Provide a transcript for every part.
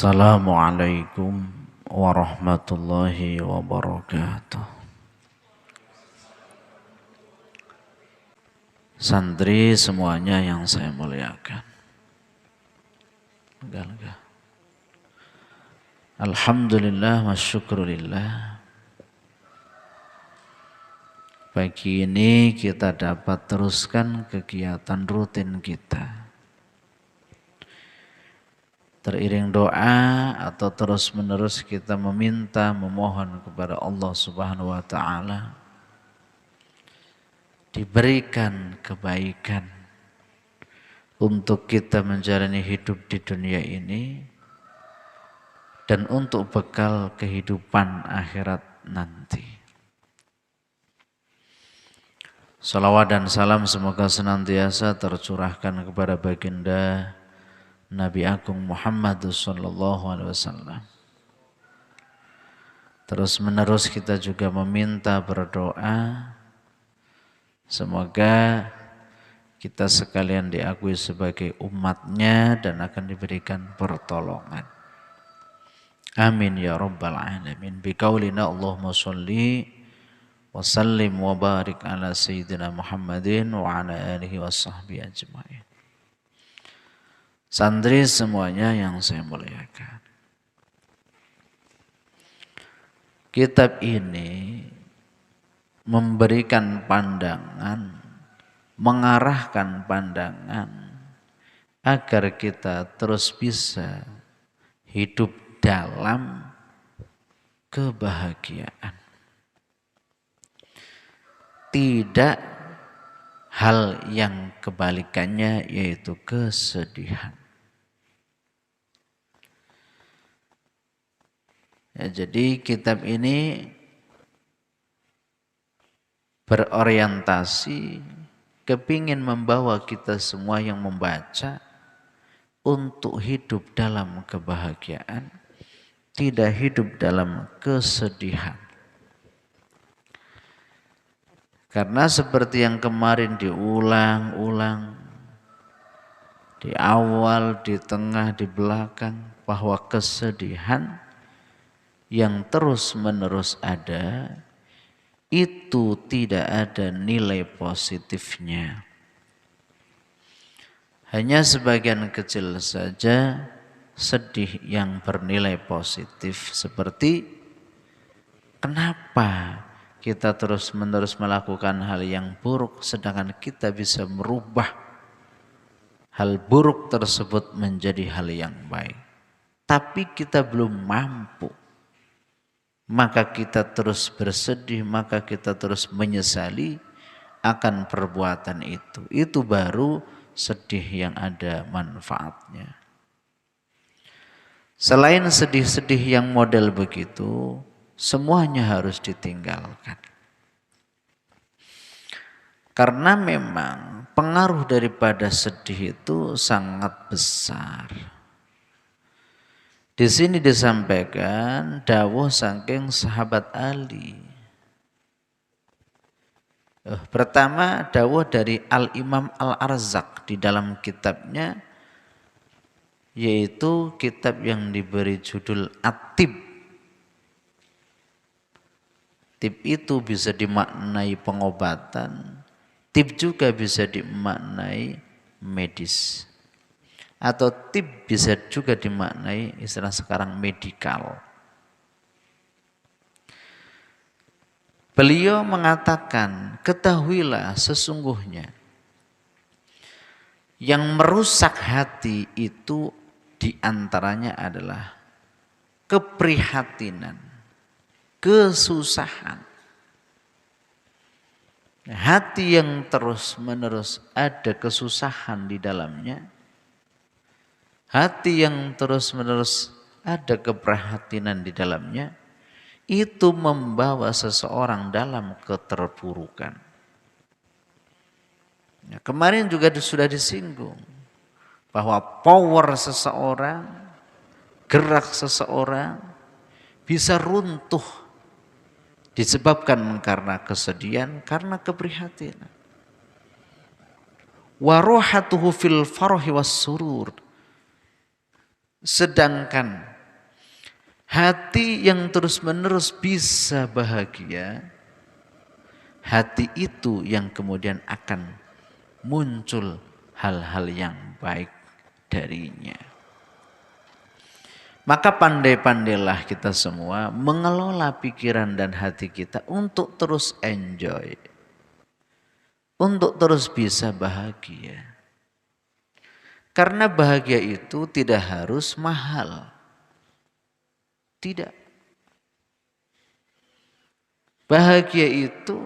Assalamualaikum warahmatullahi wabarakatuh. Santri semuanya yang saya muliakan. Alhamdulillah wa syukurillah. Pagi ini kita dapat teruskan kegiatan rutin kita. Teriring doa atau terus menerus kita meminta, memohon kepada Allah Subhanahu wa Ta'ala diberikan kebaikan untuk kita menjalani hidup di dunia ini dan untuk bekal kehidupan akhirat nanti. Salawat dan salam semoga senantiasa tercurahkan kepada baginda Nabi Agung Muhammad sallallahu alaihi wasallam. Terus menerus kita juga meminta berdoa semoga kita sekalian diakui sebagai umatnya dan akan diberikan pertolongan. Amin ya rabbal alamin. Biqaulina Allahumma sholli wa sallim wa barik ala sayyidina Muhammadin wa ala alihi wa sahbihi ajma'in. Santri semuanya yang saya muliakan. Kitab ini memberikan pandangan, mengarahkan pandangan agar kita terus bisa hidup dalam kebahagiaan. Tidak hal yang kebalikannya yaitu kesedihan. Ya, jadi kitab ini berorientasi kepingin membawa kita semua yang membaca untuk hidup dalam kebahagiaan, tidak hidup dalam kesedihan. Karena seperti yang kemarin diulang-ulang, di awal, di tengah, di belakang, bahwa kesedihan yang terus-menerus ada, itu tidak ada nilai positifnya. Hanya sebagian kecil saja sedih yang bernilai positif. Seperti kenapa kita terus-menerus melakukan hal yang buruk sedangkan kita bisa merubah hal buruk tersebut menjadi hal yang baik. Tapi kita belum mampu. Maka kita terus bersedih, maka kita terus menyesali akan perbuatan itu. Itu baru sedih yang ada manfaatnya. Selain sedih-sedih yang model begitu, semuanya harus ditinggalkan. Karena memang pengaruh daripada sedih itu sangat besar. Di sini disampaikan dawuh saking sahabat Ali. Pertama dawuh dari Al-Imam Al-Arzaq di dalam kitabnya, yaitu kitab yang diberi judul At-Tib. Tib itu bisa dimaknai pengobatan, tib juga bisa dimaknai medis. Atau tib bisa juga dimaknai istilah sekarang medikal. Beliau mengatakan, ketahuilah sesungguhnya yang merusak hati itu diantaranya adalah keprihatinan, kesusahan. Hati yang terus-menerus ada kesusahan di dalamnya, hati yang terus-menerus ada keprihatinan di dalamnya, itu membawa seseorang dalam keterpurukan. Ya, kemarin juga sudah disinggung bahwa power seseorang, gerak seseorang bisa runtuh disebabkan karena kesedihan, karena keprihatinan. Wa ruhatuhu fil farhi was surur. Sedangkan Hati yang terus-menerus bisa bahagia, hati itu yang kemudian akan muncul hal-hal yang baik darinya. Maka pandai-pandailah kita semua mengelola pikiran dan hati kita untuk terus enjoy, untuk terus bisa bahagia. Karena bahagia itu tidak harus mahal. Tidak. Bahagia itu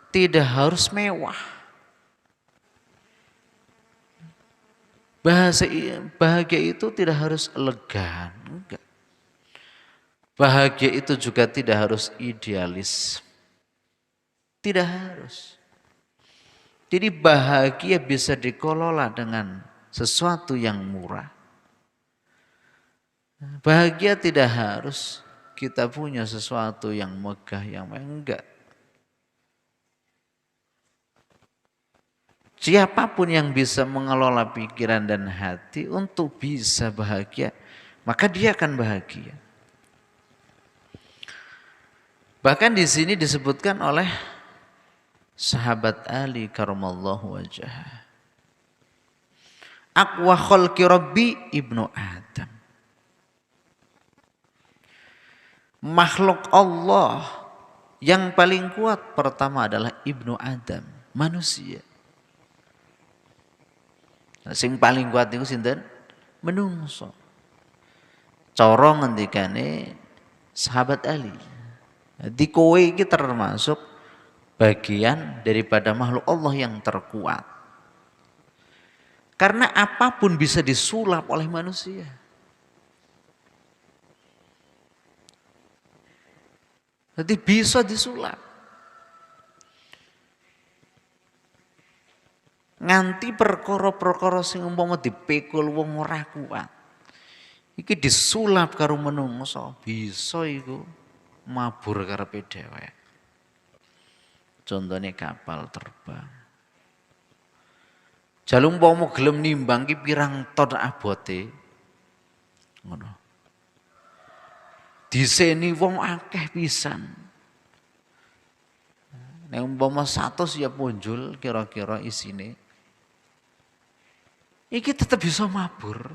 tidak harus mewah. Bahagia itu tidak harus elegan. Enggak. Bahagia itu juga tidak harus idealis. Tidak harus. Jadi bahagia bisa dikelola dengan sesuatu yang murah. Bahagia tidak harus kita punya sesuatu yang megah, yang enggak. Siapapun yang bisa mengelola pikiran dan hati untuk bisa bahagia, maka dia akan bahagia. Bahkan di sini disebutkan oleh sahabat Ali karamallahu wajhah. Aqwa khalqi rabbi ibnu Adam. Makhluk Allah yang paling kuat pertama adalah ibnu Adam, manusia. Sing paling kuat itu sinten? Menungso. Cara ngendikane sahabat Ali. Di kowe iki termasuk bagian daripada makhluk Allah yang terkuat. Karena apapun bisa disulap oleh manusia. Jadi bisa disulap. Nganti perkara-perkara sing umpama dipikul wong ora kuat. Iki disulap karo menungso, bisa iku mabur karepe dhewek. Contohnya kapal terbang. Jalung umpama gelem nimbang ki pirang ton abote. Ngono. Diseni wong akeh pisan. Nek umpama 100 ya punjul kira-kira isine. Iki tetap bisa mabur.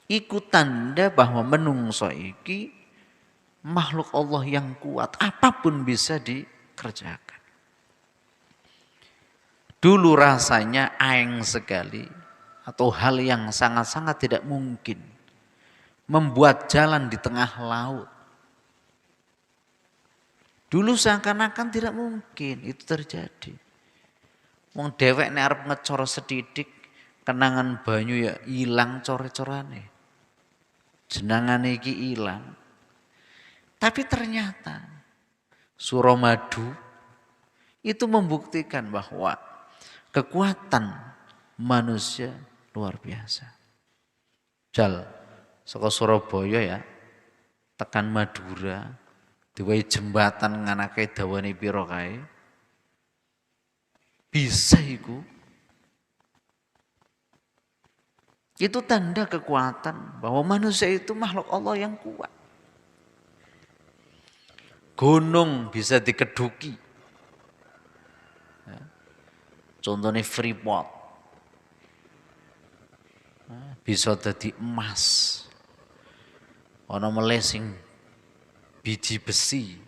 Iku tanda bahwa menungso iki makhluk Allah yang kuat. Apapun bisa dikerjakan. Dulu rasanya aeng sekali. Atau hal yang sangat-sangat tidak mungkin. Membuat jalan di tengah laut. Dulu seakan-akan tidak mungkin itu terjadi. Wong dhewek nek arep ngecor sedidik kenangan banyu ya ilang core-corane. Jenangane iki ilang. Tapi ternyata Suramadu itu membuktikan bahwa kekuatan manusia luar biasa. Jal saka Surabaya ya tekan Madura diwehi jembatan nganake dawane pira kae. Bisa iku. Itu tanda kekuatan bahwa manusia itu makhluk Allah yang kuat. Gunung bisa dikeduki. Contohnya Freeport. Bisa jadi emas. Ana melesing biji besi.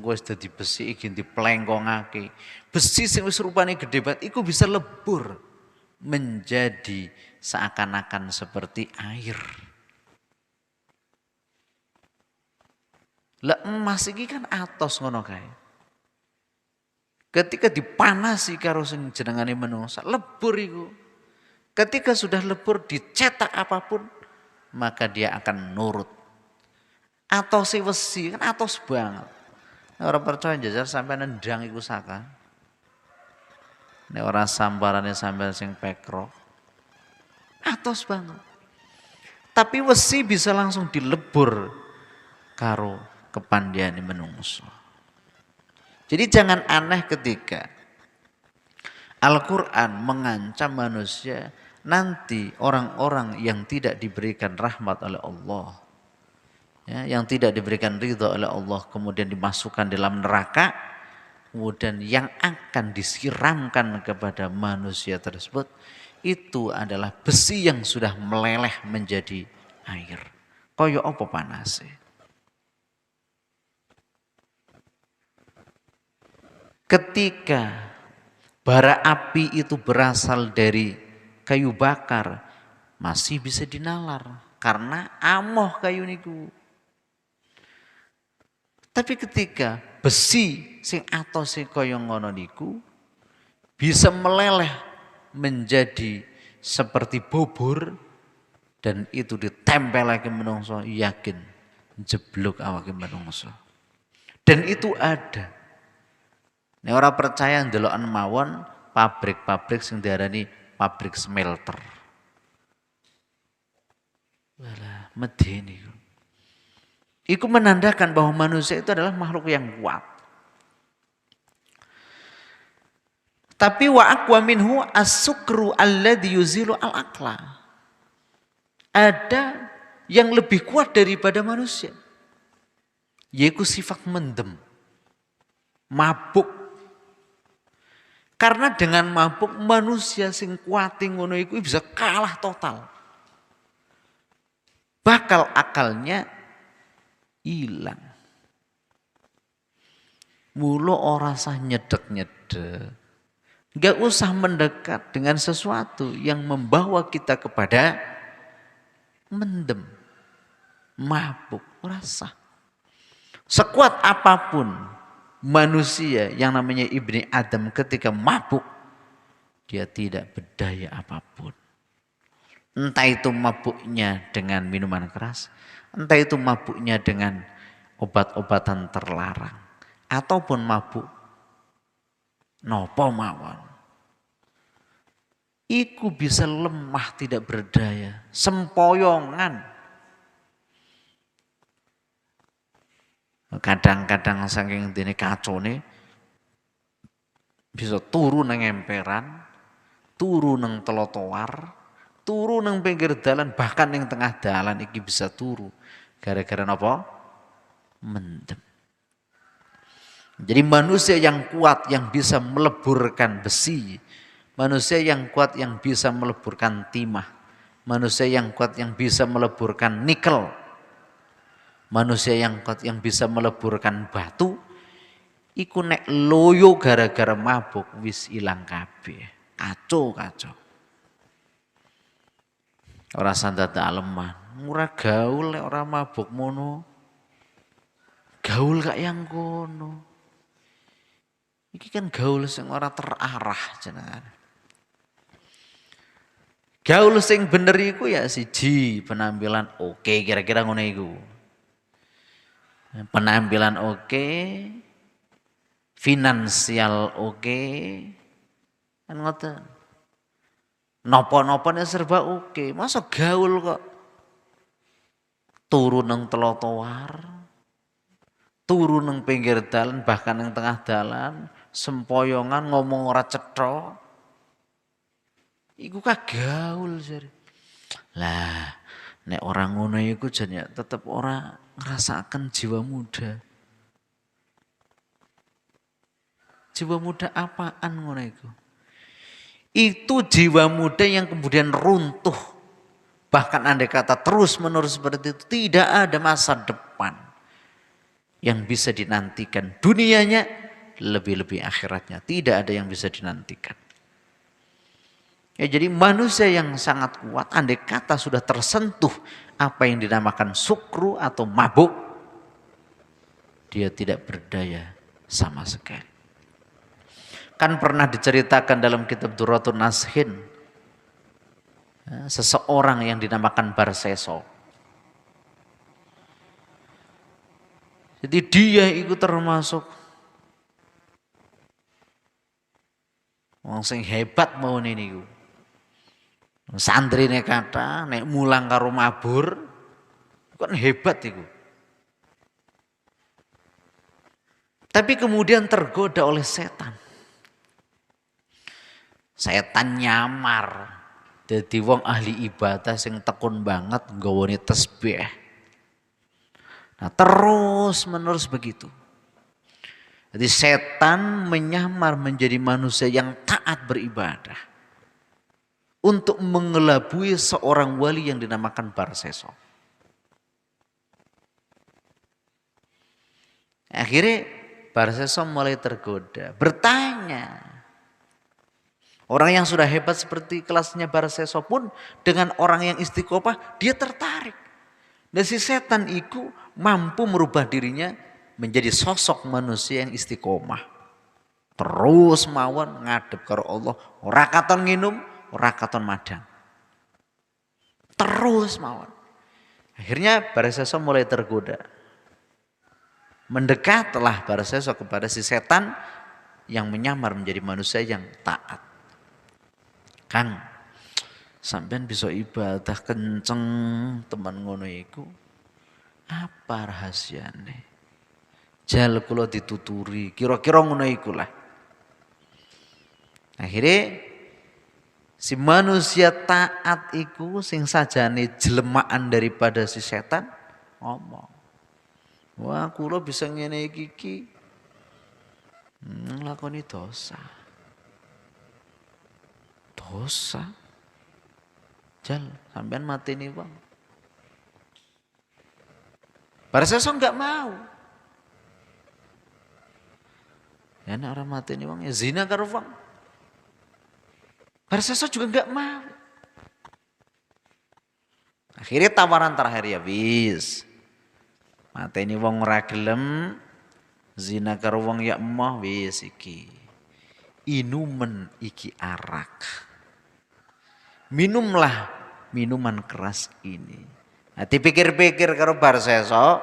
Engko wis dadi besi iki diplengkongake. Besi sing wis rupane gedhe banget iku bisa lebur menjadi seakan-akan seperti air. Lah emas iki kan atos ngono kae. Ketika dipanasi karo sing jenengane menungsa, lebur iku. Ketika sudah lebur dicetak apapun, maka dia akan nurut. Atose wesi kan atos banget. Orang percaya jajar sampai nendang iku saka. Nek ora samparane sampai sing pekro. Atos banget. Tapi wesi bisa langsung dilebur karo kepandiane menungso. Jadi jangan aneh ketika Al-Quran mengancam manusia nanti orang-orang yang tidak diberikan rahmat oleh Allah ya, yang tidak diberikan ridho oleh Allah kemudian dimasukkan dalam neraka, kemudian yang akan disiramkan kepada manusia tersebut itu adalah besi yang sudah meleleh menjadi air. Koyo apa panasnya? Ketika bara api itu berasal dari kayu bakar, masih bisa dinalar karena amoh kayu niku. Tapi ketika besi sing atau sing kaya ngono niku bisa meleleh menjadi seperti bubur dan itu ditempel lagi menungso, yakin jeblok awake menungso. Dan itu ada. Nek ora percaya ndeloken mawon pabrik-pabrik sing diarani pabrik smelter. Walah, medeni. Itu menandakan bahwa manusia itu adalah makhluk yang kuat. Tapi wa aqwa minhu as-sukru alladhi yuzilu al-aqla. Ada yang lebih kuat daripada manusia. Yaitu sifat mendem. Mabuk. Karena dengan mabuk manusia sing kuating ngono iku bisa kalah total. Bakal akalnya hilang. Mulu ora sah nyedek-nyedek. Gak usah mendekat dengan sesuatu yang membawa kita kepada mendem, mabuk, rasa. Sekuat apapun manusia yang namanya Ibni Adam ketika mabuk, dia tidak berdaya apapun. Entah itu mabuknya dengan minuman keras, entah itu mabuknya dengan obat-obatan terlarang, ataupun mabuk nopo mawon. Iku bisa lemah tidak berdaya, sempoyongan. Kadang-kadang saking dene kacone bisa turu nang emperan, turu nang trotoar, turu nang pinggir dalan, bahkan nang tengah dalan iki bisa turu. Gara-gara napa? Mendem. Jadi manusia yang kuat yang bisa meleburkan besi, manusia yang kuat yang bisa meleburkan timah, manusia yang kuat yang bisa meleburkan nikel, manusia yang kuat yang bisa meleburkan batu, iku nek loyo gara-gara mabuk wis ilang kabeh. Kacau. Ora sandata aleman, ora gaul nek ora mabuk mono. Gaul kak yang kono. Iki kan gaul sing ora terarah jenengan. Gaul sing bener iku ya siji penampilan oke, kira-kira ngono iku. Penampilan oke, finansial oke, kan ngoten. Napa-napane serba oke, masa gaul kok turu nang trotoar, turu nang pinggir dalan bahkan nang tengah dalan, sempoyongan ngomong ora cetha. Iku kah gaul jare. Lah, nek orang ngono iku jan tetep ora ngerasakan jiwa muda. Jiwa muda apaan ngono iku? Itu jiwa muda yang kemudian runtuh. Bahkan andai kata terus menerus seperti itu, tidak ada masa depan yang bisa dinantikan. Dunianya lebih-lebih akhiratnya, tidak ada yang bisa dinantikan. Ya, jadi manusia yang sangat kuat, andai kata sudah tersentuh apa yang dinamakan sukru atau mabuk, dia tidak berdaya sama sekali. Kan pernah diceritakan dalam kitab Durratun Nashin, seseorang yang dinamakan Barseso. Jadi dia itu termasuk wong sing hebat mau niku. Santrine kata nek mulang karo mabur kan hebat iku. Tapi kemudian tergoda oleh setan. Setan nyamar dadi wong ahli ibadah sing tekun banget nggawone tasbih. Nah, terus menerus begitu. Jadi setan menyamar menjadi manusia yang taat beribadah untuk mengelabui seorang wali yang dinamakan Barseso. Akhirnya Barseso mulai tergoda, bertanya. Orang yang sudah hebat seperti kelasnya Barseso pun dengan orang yang istiqomah dia tertarik. Dan si setan itu mampu merubah dirinya menjadi sosok manusia yang istiqomah. Terus mawon ngadep karo Allah, ora katon nginum, ora katon madang. Terus mawon. Akhirnya Barseso mulai tergoda. Mendekatlah Barseso kepada si setan yang menyamar menjadi manusia yang taat. Kang, sampean bisa ibadah kenceng teman ngono iku. Apa rahasiane? Jal kula dituturi, kira-kira ngono iku lah. Akhirnya si manusia taat iku sing sajane jelemaan daripada si setan ngomong. Wah, kula bisa ngene iki nglakoni dosa. Dosa? Jal, sampean mateni wong. Barseso enggak mau. Ya nek ora mateni wong ya zina karo wong. Barseso juga enggak mau. Akhirnya tawaran terakhir ya wis. Mateni wong ora gelem, zina karo wong ya emoh wis iki. Inumen iki arak. Minumlah minuman keras ini. Nah, dipikir-pikir karo Barseso,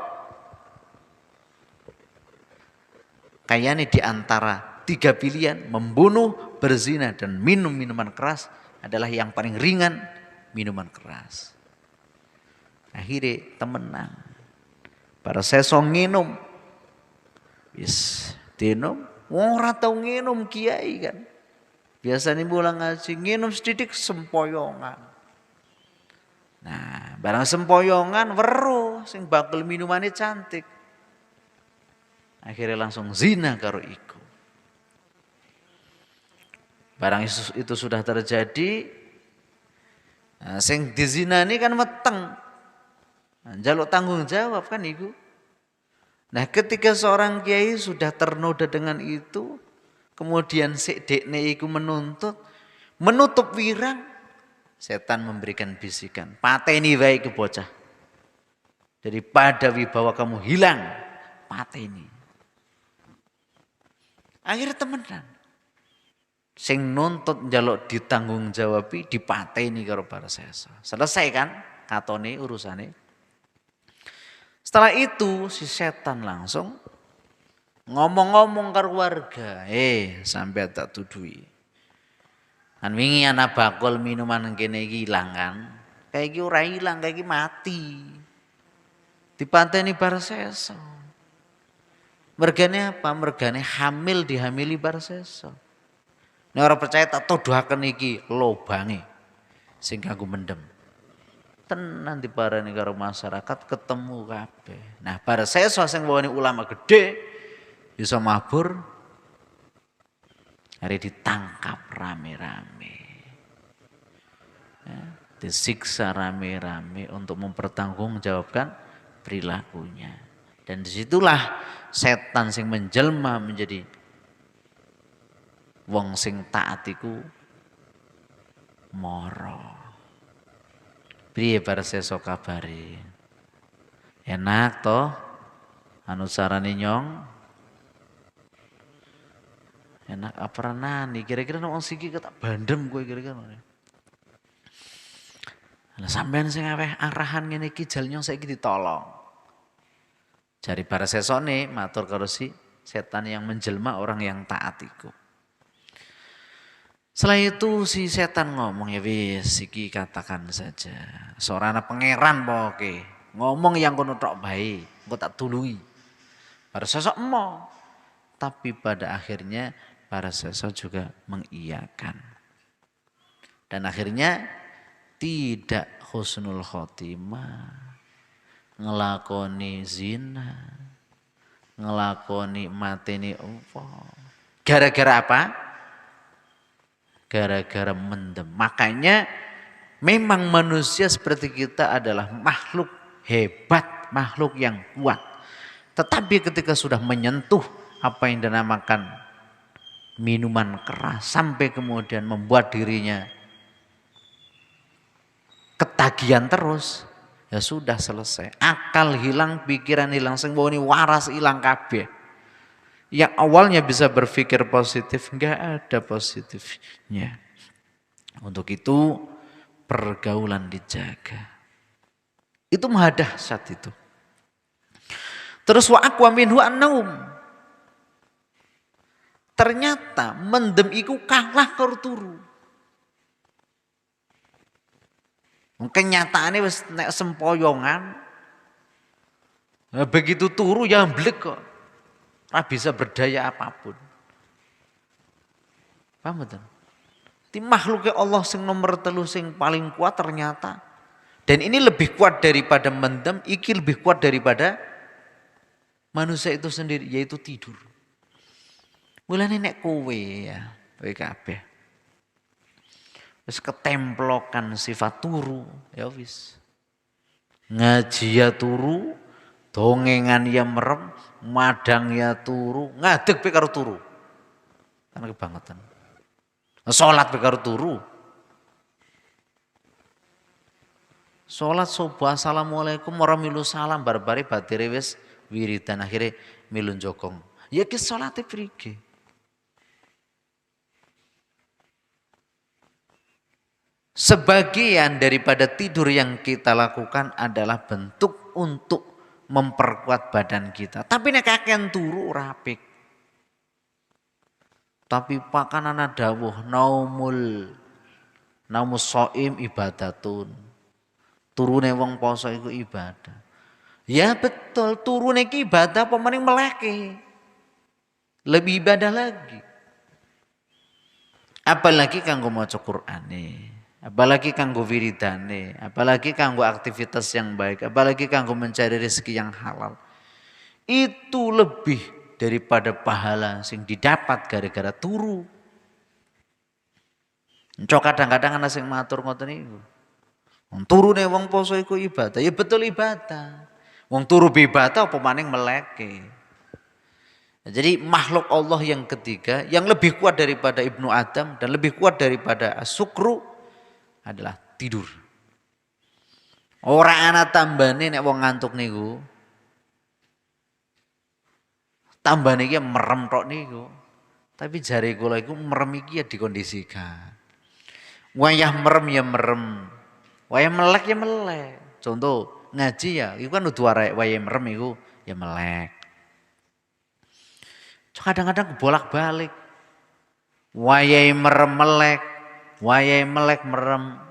kayaknya di antara 3 pilihan membunuh, berzina dan minum minuman keras adalah yang paling ringan minuman keras. Akhirnya temenan. Barseso nginum. Wis dinum, ora tau nginum kiai kan. Biasanya pulang ngaji nginum sedikit sempoyongan. Nah, barang sempoyongan weruh sing bakal minumannya cantik. Akhirnya langsung zina karo iku. Barang itu sudah terjadi. Nah, sing dizinani kan meteng. Nah, jaluk tanggung jawab kan iku. Nah, ketika seorang kiai sudah ternoda dengan itu, kemudian sik dekne iku menutup wirang, setan memberikan bisikan, pateni wae ke bocah. Daripada wibawa kamu hilang, pateni. Akhirnya temenan. Sing nuntut njaluk ditanggung jawabi dipateni karo Barseso. Selesai kan katone urusane. Setelah itu si setan langsung ngomong-ngomong karo warga, sampai tak tudui. Kan wingi ana bakul minuman kene iki ilang kan. Kayak iki ora ilang, kayak iki mati. Dipateni Barseso. Mergane apa? Mergane hamil dihamili Barseso. Nek ora percaya tak tuduhaken iki lobange sing kanggo mendem. Tenan diparani karo masyarakat ketemu kabeh. Nah, Barseso sing wani ulama gede bisa mabur hari ditangkap rame-rame. Ya, disiksa rame-rame untuk mempertanggungjawabkan perilakunya. Dan disitulah setan sing menjelma menjadi wong sing taat iku mara. Priye Barseso kabari? Enak toh? Anu sarane nyong? Enak apa nani? Kira-kira wong siki ketak bandem kowe kira-kira. Lah sampean sing aweh arahan ngene iki jal nyong saiki ditolong. Jari Barseso ne matur karo si setan yang menjelma orang yang taat iku. Setelah itu si setan ngomong ya wis iki katakan saja. Seorang pangeran pokoke. Ngomong yang kono tok bae, engko tak tulungi. Barseso emoh. Tapi pada akhirnya Barseso juga mengiyakan. Dan akhirnya tidak husnul khotimah. ngelakoni zina, ngelakoni mateni Allah. Gara-gara apa? Gara-gara mendem. Makanya memang manusia seperti kita adalah makhluk hebat, makhluk yang kuat. Tetapi ketika sudah menyentuh apa yang dinamakan minuman keras sampai kemudian membuat dirinya ketagihan terus, ya sudah selesai. Akal hilang, pikiran hilang, sing ini waras hilang kabeh. Yang awalnya bisa berpikir positif, enggak ada positifnya. Untuk itu pergaulan dijaga. Itu maha dahsyat itu. Terus wa aqwa minhu an-naum. Ternyata mendem iku kalah karo turu. Kenyataannya wis nek sempoyongan. Nah, begitu turu ya mblek kok. Ora bisa berdaya apapun. Paham betul? Di makhluknya Allah sing nomor telu sing paling kuat ternyata. Dan ini lebih kuat daripada mendem, iki lebih kuat daripada manusia itu sendiri, yaitu tidur. Mulane nek kowe ya, kowe kabeh. Wis ketemplokan sifat turu, ya wis. Ngaji ya turu, dongengan ya merem, madang ya turu, ngadeg pe karo turu. Kan kebangetan. Salat pe karo turu. Salat subuh assalamualaikum warahmatullahi salam barbare batire wis wiridan akhirnya milun jokong. Ya ki salate prige. Sebagian daripada tidur yang kita lakukan adalah bentuk untuk memperkuat badan kita. Tapi nek kakean turu rapik. Tapi pakanan dawuh naumus shaim ibadatun. Turune wong poso iku ibadah. Ya betul, turune iki ibadah apa maning meleke. Lebih ibadah lagi. Apalagi kanggo maca Qur'ane, apalagi kanggo wiridane, apalagi kanggo aktivitas yang baik, apalagi kanggo mencari rezeki yang halal. Itu lebih daripada pahala sing didapat gara-gara turu. Cok kadang-kadang ana sing matur ngoten niku. Wong turune wong poso iku ibadah, ya betul ibadah. Wong turu ibadah apa maning meleke. Jadi makhluk Allah yang ketiga yang lebih kuat daripada Ibnu Adam dan lebih kuat daripada as-sukru adalah tidur. Ora ana tambane nek wong ngantuk niku. Tambane iki merem tok niku. Tapi jare kula iku merem iki ya dikondisikan. Wayah merem ya merem. Wayah melek ya melek. Contoh ngaji ya, itu kan udah wayah merem itu ya melek. Kadang-kadang bolak-balik. Wayah merem melek, wayah melek merem.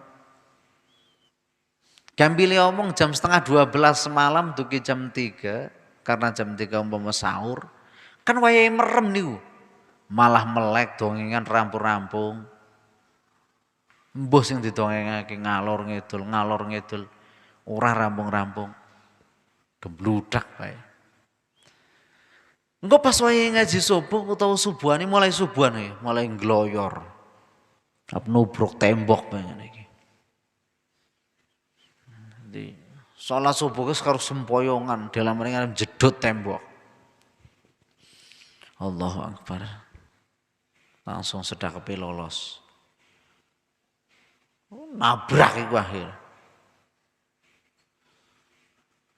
Gambile omong jam setengah 12 malam duki jam 3 karena jam 3 umpama sahur. Kan wayah merem niku. Malah melek dongengan rampung-rampung. Mbah sing didongengake ngalor ngidul. Ora rampung-rampung. Gebludak bae. Engko pas wayahe ngaji subuh utawa subuhane mulai subuhan ya, mulai ngloyor. Ap nubruk tembok pengen iki. Jadi salat subuh wis karo sempoyongan dalam ringan jedut tembok. Allahu Akbar. Langsung sedakepe lolos. Nabrak iku akhir.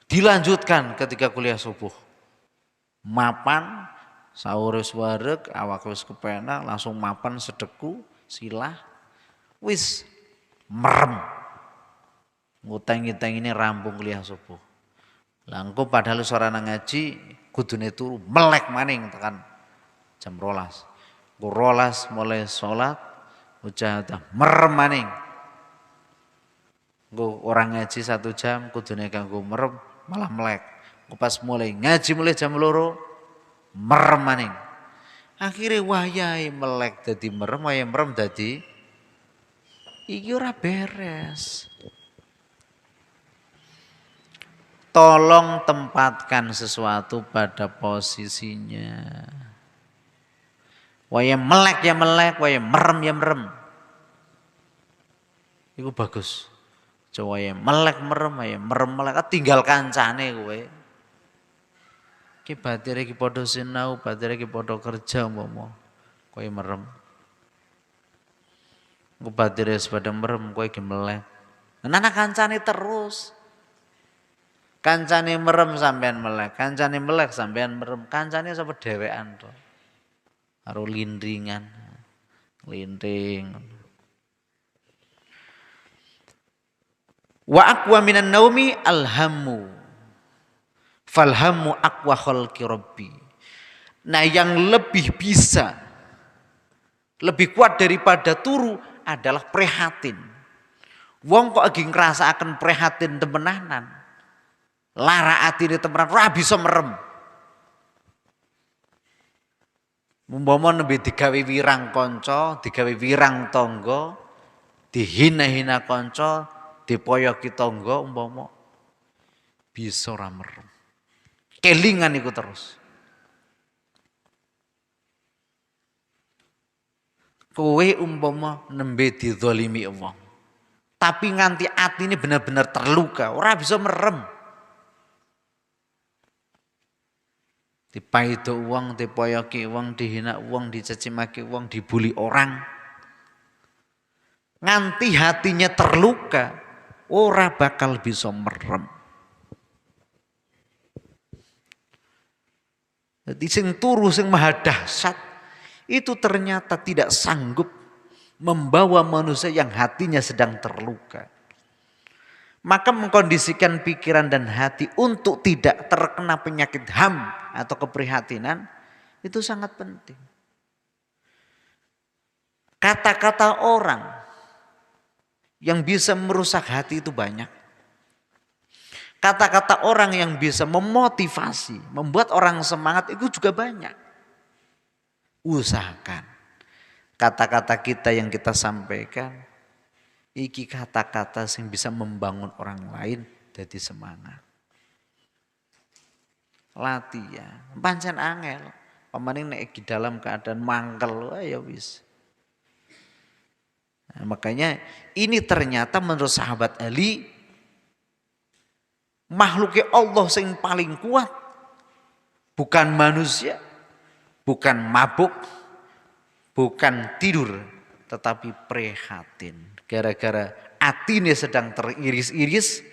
Dilanjutkan ketika kuliah subuh. Mapan, sahur wis wareg, awak wis kepenak, langsung mapan sedeku, silah. Wis merem. Nguteng-nguteng ini rampung kuliah subuh. Langko padahal suara ngaji kudune turu melek maning tekan jam 12. Ku 12 mulai sholat mujahadah merem maning. Nggo orang ngaji 1 jam kudune kanggo merem malah melek. Ku pas mulai ngaji mulai jam 2 merem maning. Akhirnya wayahe melek dadi merem, wayahe merem dadi iki ora beres. Tolong tempatkan sesuatu pada posisinya. Waya melek ya melek, waya merem ya merem. Iku bagus. Coba ya melek merem ya merem melek tinggal kancane kowe. Ki batire ki padha sinau, batire ki padha kerja umpama. Kowe merem. Ku batire sepada merem kowe ki melek. Nana kancane terus. Kancane merem sampean melek, kancane melek sampean merem, kancane sapa dhewean to. Karo lindringan. Lindring. Wa aqwa minan naumi alhammu. Falhammu aqwa khalqi rabbi. Nah, yang lebih bisa lebih kuat daripada turu adalah prihatin. Wong kok lagi ngrasakaken prihatin temenanan. Lara atine temenan ora bisa merem. Mumpama nembe digawe wirang kanca, digawe wirang tangga, dihina-hina kanca, dipoyoki tangga umpama bisa ora merem. Kelingan iku terus. Kowe umpama nembe dizalimi wong. Tapi nganti atine bener-bener terluka, ora bisa merem. Dipaido uang, dipoyoki uang, dihina uang, dicacimaki uang, dibuli orang. Nganti hatinya terluka, ora bakal bisa merem. Jadi sing turu sing maha dahsyat itu ternyata tidak sanggup membawa manusia yang hatinya sedang terluka. Maka mengkondisikan pikiran dan hati untuk tidak terkena penyakit ham atau keprihatinan itu sangat penting. Kata-kata orang yang bisa merusak hati itu banyak. Kata-kata orang yang bisa memotivasi, membuat orang semangat itu juga banyak. Usahakan kata-kata kita yang kita sampaikan iki kata-kata yang bisa membangun orang lain jadi semangat. Latihan, pancen angel. Pamaning nek di dalam keadaan mangkel ya wis. Nah, makanya ini ternyata menurut sahabat Ali makhluknya Allah yang paling kuat bukan manusia, bukan mabuk, bukan tidur, tetapi prihatin. Gara-gara atine sedang teriris-iris,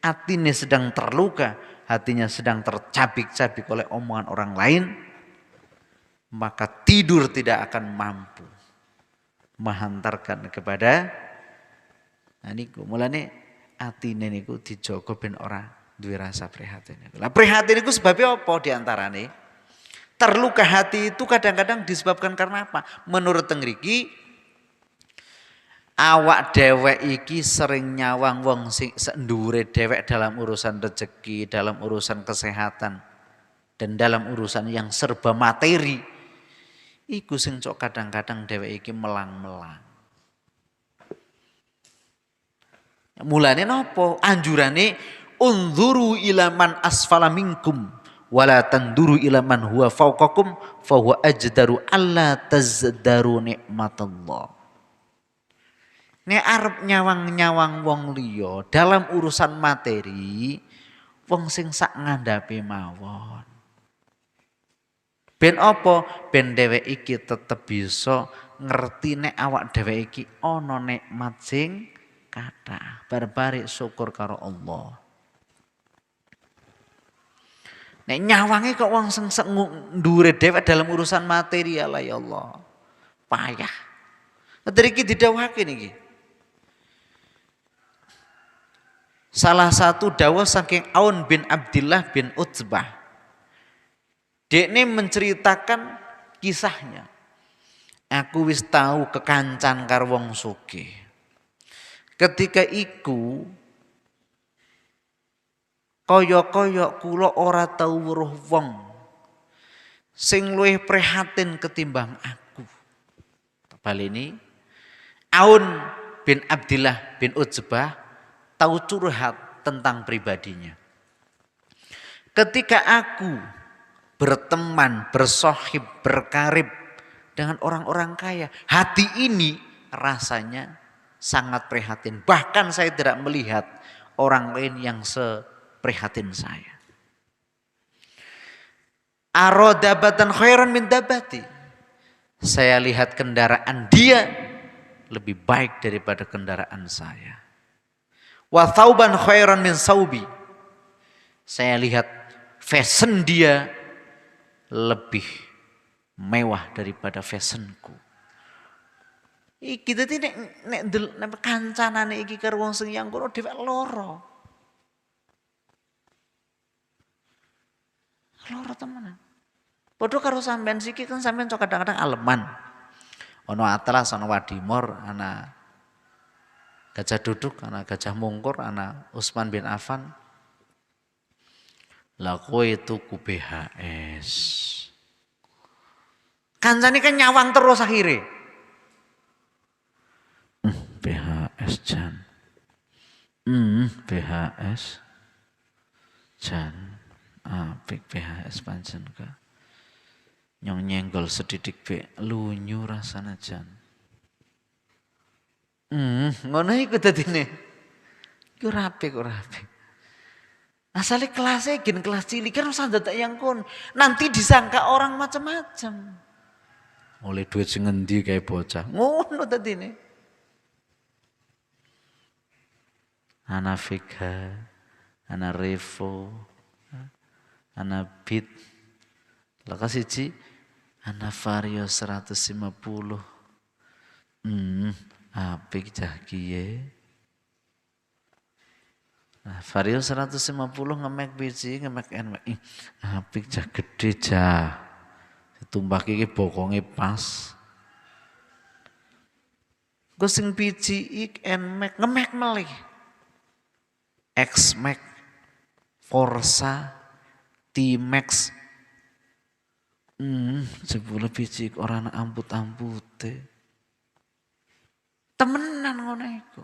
atine sedang terluka, hatinya sedang tercabik-cabik oleh omongan orang lain, maka tidur tidak akan mampu menghantarkan kepada niku. Mulane atine niku dijaga ben ora duwe rasa prihatin. Lah prihatin niku sebabnya apa diantarane? Terluka hati itu kadang-kadang disebabkan karena apa? Menurut tengriki awak dewek iki sering nyawang wong sing sendure dewek dalam urusan rezeki, dalam urusan kesehatan, dan dalam urusan yang serba materi. Iku sing cok kadang-kadang dewek iki melang-melang. Mulane nopo? Anjurane unzuru ila man asfala minkum wala tanduru ila man huwa fawqakum fa huwa ajdaru alla tazdaru nikmatallah. Nek arep nyawang-nyawang wong liya dalam urusan materi, wong sing sak ngandhape mawon. Ben apa? Ben dhewek iki tetep bisa ngerti nek awak dhewek iki ana nikmat sing kathah. Barbare syukur karo Allah. Nek nyawange kok wong sing ndure dhewek dalam urusan material ya Allah. Payah. Dari iki didhawuhake niki. Salah satu dawuh saking Aun bin Abdillah bin Utsbah. Dekne menceritakan kisahnya. Aku wis tahu kekancan karo wong sugih. Ketika iku kaya-kaya kula ora tau weruh wong sing luwih prihatin ketimbang aku. Baleni Aun bin Abdillah bin Utsbah tahu curhat tentang pribadinya. Ketika aku berteman, bersohib, berkarib dengan orang-orang kaya, hati ini rasanya sangat prihatin. Bahkan saya tidak melihat orang lain yang seprihatin saya. Arodabatan khairan min dabati. Saya lihat kendaraan dia lebih baik daripada kendaraan saya. Wa thauban khairan min saubi. Saya lihat fashion dia lebih mewah daripada fashionku. Iki dadi nek kancanane iki karo wong sing yang kono dhewek loro. Loro temenan. Padha karo sampean siki kan sampean kok kadang-kadang aleman. Ono Atlas, ono Wadimor, ana Gajah Duduk, ana Gajah Mungkur, ana Utsman bin Affan. Lah kowe tuku BHS. Kancane kan nyawang terus akhirnya. BHS Jan. BHS Jan. Apik BHS pancen ka. Nyong nyenggol sedidik be lunyu rasana Jan. Ngono iku dadine. Iku rapi kok rapi. Asale kelasnya gen kelas cilik kan usah dadak yang kon. Nanti disangka orang macam-macam. Oleh duit sing ngendi kayak bocah. Ngono dadine. Ana Fika, ana Revo, ana Bit. Laka siji ana Vario 150. Apik cah kiye. Nah, Vario 150 ngemek biji, ngemek NMAX. Apik cah gede cah. Ditumbak iki bokonge pas. Gue sing biji ik NMAX ngemek melih. X-Max, Forza, T-Max. 10 biji orang amput-ampute. Temenan ngono iku.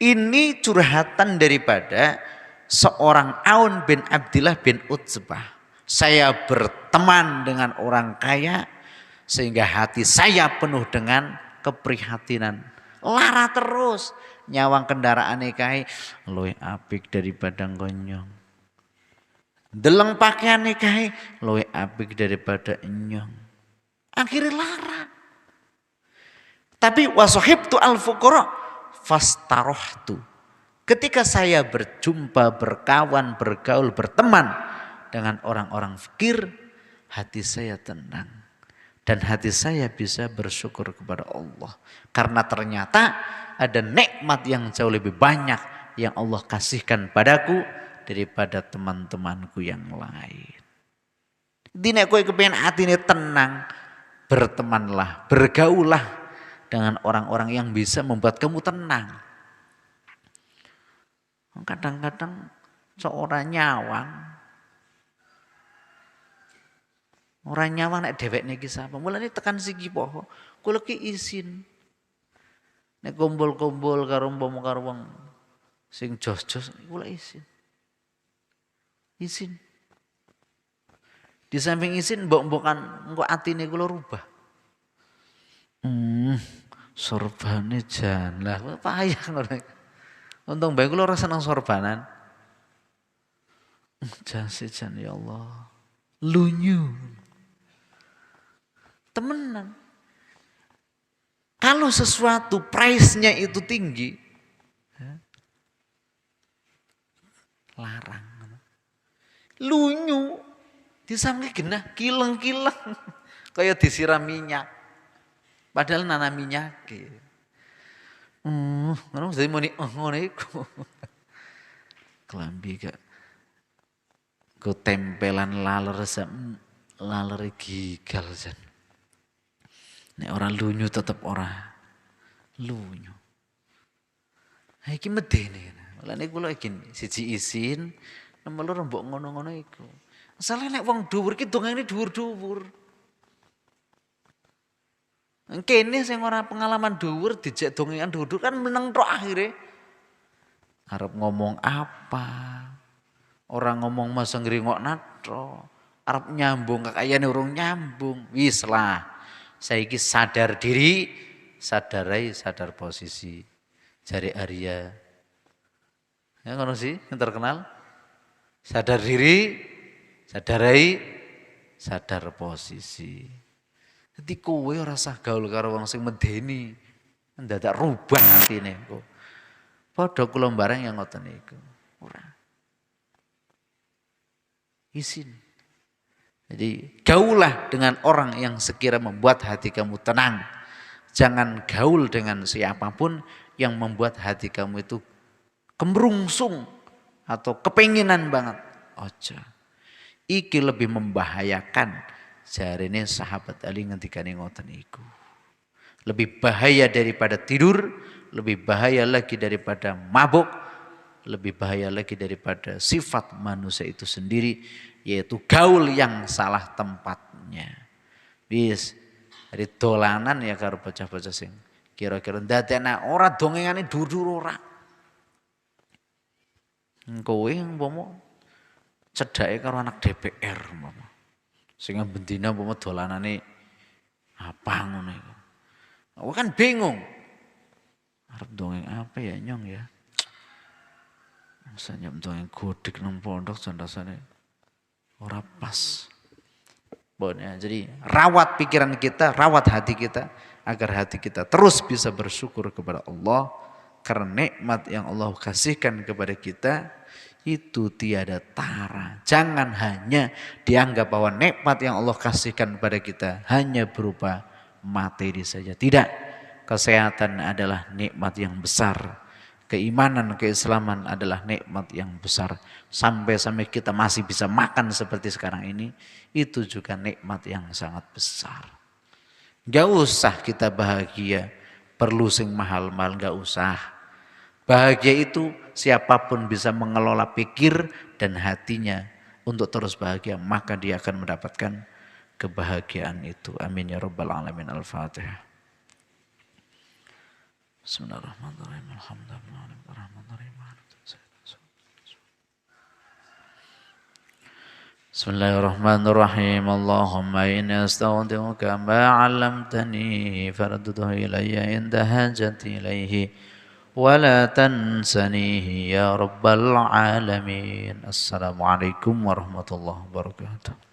Ini curhatan daripada seorang Aun bin Abdillah bin Utsbah. Saya berteman dengan orang kaya sehingga hati saya penuh dengan keprihatinan. Lara terus nyawang kendaraan kae luwih apik daripada gonyong. Deleng pakaian kae luwih apik daripada nyong. Akhirnya lara. Tapi wasahibtu al-fuqara fastarohtu. Ketika saya berjumpa, berkawan, bergaul, berteman dengan orang-orang fakir, hati saya tenang. Dan hati saya bisa bersyukur kepada Allah. Karena ternyata ada nikmat yang jauh lebih banyak yang Allah kasihkan padaku daripada teman-temanku yang lain. Dine kowe kepengin atine tenang, bertemanlah, bergaulah dengan orang-orang yang bisa membuat kamu tenang. Kadang-kadang seorang nyawang. Orang nyawang nek dhewek niki sapa? Mulane tekan siki poho, kula ki izin. Nek kumpul-kumpul karo wong sing jos-jos kula izin. Izin. Di samping izin mbok-mbokan engko atine kula rubah. Sorbane jan. Lah payah ngono. Untung bae kula ora seneng sorbanan. Jan ya Allah. Lunyu. Temenan. Kalau sesuatu price-nya itu tinggi, larang. Lunyu. Disangka genah kileng-kileng. Kayak disiram minyak. Padahal nana minyak. Ngono jadi muni ngono iku. Kelambi gak. Ku tempelan laler gigal jan. Nek orang lunyu tetep ora lunyu. Ha iki medene. Mulane kula iki siji izin, nomor loro mbok ngono-ngono iku. Asale nek wong dhuwur ki dongane dhuwur-dhuwur. Kene sing ora pengalaman dhuwur dijek dongengan dhuwur kan meneng tok akhire. Arep ngomong apa? Orang ngomong masa ngeringok natro. Arab nyambung kakayane urung nyambung. Wis lah. Saiki sadar diri, sadar posisi. Jari Arya. Ya ngono sih yang terkenal. Sadar diri, sadar posisi. Jadi kowe ora usah gaul karo wong sing medeni. Ndadak rubah atine kok. Padha kula bareng yang ngoten niku. Ora. Izin. Jadi gaulah dengan orang yang sekira membuat hati kamu tenang. Jangan gaul dengan siapapun yang membuat hati kamu itu kemerungsung atau kepenginan banget. Ojo. Iki lebih membahayakan. Jarine sahabat Ali ngendikane ngoten iku. Lebih bahaya daripada tidur, lebih bahaya lagi daripada mabuk, lebih bahaya lagi daripada sifat manusia itu sendiri, yaitu gaul yang salah tempatnya. Bis dari dolanan ya karo bocah-bocah sing kira-kira ndadekna ora dongengane dur-dur ora. Kowe umpama cedhake karo anak DPR umpama. Sing bendina umpama dolanane apa ngono iku. Aku kan bingung. Arep dongeng apa ya nyong ya? Masa nyong dongeng godik nang pondok rasane ora pas. Ya, jadi rawat pikiran kita, rawat hati kita agar hati kita terus bisa bersyukur kepada Allah karena nikmat yang Allah kasihkan kepada kita itu tiada tara. Jangan hanya dianggap bahwa nikmat yang Allah kasihkan kepada kita hanya berupa materi saja. Tidak. Kesehatan adalah nikmat yang besar. Keimanan, keislaman adalah nikmat yang besar. Sampai-sampai kita masih bisa makan seperti sekarang ini, itu juga nikmat yang sangat besar. Gak usah kita bahagia, perlu sing mahal-mahal, gak usah. Bahagia itu siapapun bisa mengelola pikir dan hatinya untuk terus bahagia, maka dia akan mendapatkan kebahagiaan itu. Amin ya rabbal alamin. Al-Fatihah. Bismillahirrahmanirrahim. Bismillahirrahmanirrahim. Allahumma inni astaghfiruka ma 'allamtani faradduhu ilayya inda hajati ilayhi wa la tansanihi ya rabbal alamin. Assalamualaikum warahmatullahi wabarakatuh.